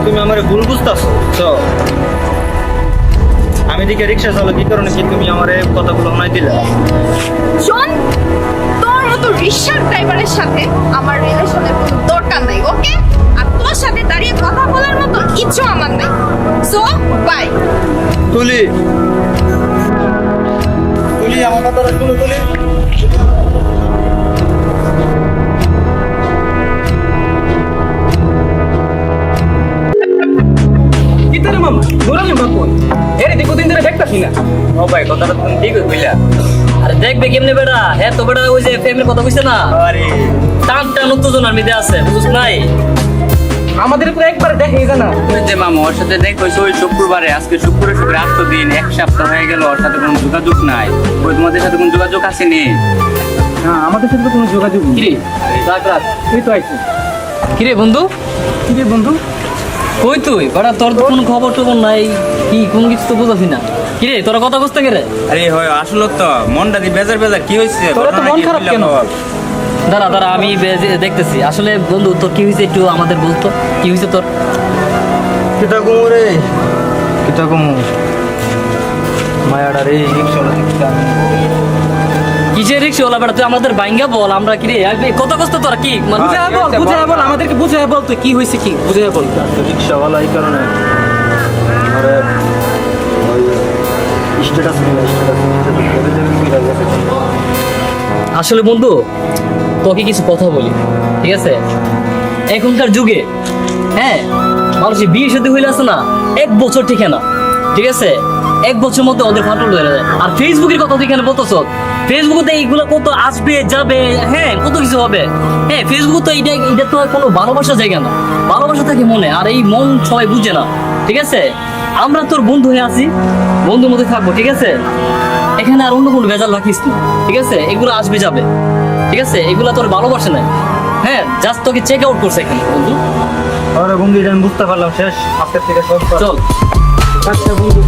তুমি আমার ভুল বুঝতেছো তো আমি দিকে রিক্সা চালাও কি কারণে কি তুমি আমার কথাগুলো শোনাই দিলে শোন তোর মতো রিক্সার ড্রাইভারের সাথে আমার রিলেশনের কোনো দরকার নাই ওকে আর তোর সাথে দাঁড়িয়ে কথা বলার মতো ইচ্ছা আমার নাই সো বাই তুলি তুলি আমার কথাটা শুনো তুলি দেখবে কেমনি বেড়া হ্যাঁ তো বেড়া ওই যে ফ্যামিলির কথা বুঝছে না টান টান উত্তেজনার মধ্যে আছে বুঝছ নাই আমাদের পুরো একবার দেখে জানা ওই যে মামা ওর সাথে দেখ হয়েছে ওই শুক্রবারে আজকে শুক্রবারে 8 দিন এক সপ্তাহ হয়ে গেল ওর সাথে কোনো যোগাযোগ নাই ওই তোমাদের সাথে কোনো যোগাযোগ আসেনি না আমাদের সাথে তো কোনো যোগাযোগ নেই কিরে রাত এই তো আইছি কিরে বন্ধু কিরে বন্ধু কই তুই বেড়া তোর তো কোনো খবর টবর নাই কি কোন কিছু তো বুঝাছি না কিরে তোরা কথা বুঝতে গেলে আরে হয় আসলে তো মনটা দি বেজার বেজার কি হইছে তোর তো মন খারাপ কেন দাঁড়া দাঁড়া আমি দেখতেছি আসলে বন্ধু তোর কি হয়েছে একটু আমাদের বলতো কি হয়েছে তোর কিতা কমু রে কিতা কমু মায়াডা রে রিক্সাওয়ালা দিকটা কিসের রিক্সাওয়ালা বেড়া তুই আমাদের বাইঙ্গা বল আমরা কি রে কত কষ্ট তোরা কি মানে বুঝায় বল আমাদেরকে বুঝায় বল তুই কি হয়েছে কি বুঝায় বল রিক্সাওয়ালা এই কারণে আরে স্ট্যাটাস আসলে বন্ধু তোকে কিছু কথা বলি ঠিক আছে এখনকার যুগে হ্যাঁ মানুষের বিয়ে সাথে হইলে আছে না 1 বছর ঠিক না ঠিক আছে 1 বছর মধ্যে ওদের ফাটল হয়ে যায় আর ফেসবুকের কথা তুই এখানে বলতেছ ফেসবুকে এইগুলো কত আসবে যাবে হ্যাঁ কত কিছু হবে হ্যাঁ ফেসবুক তো এটা তো কোনো ভালোবাসা জায়গা না ভালোবাসা থাকে মনে আর এই মন সবাই বুঝে না ঠিক আছে আমরা তোর বন্ধু হয়ে আছি বন্ধুর মধ্যে থাকবো ঠিক আছে এখানে আর অন্য কোনো ভেজাল রাখিস না ঠিক আছে এগুলো আসবে যাবে ঠিক আছে এগুলো তোর ভালোবাসে না হ্যাঁ জাস্ট তোকে চেক আউট করছে এখানে বন্ধু আরে বন্ধু এটা আমি বুঝতে পারলাম শেষ আজকের থেকে সব চল আচ্ছা বন্ধু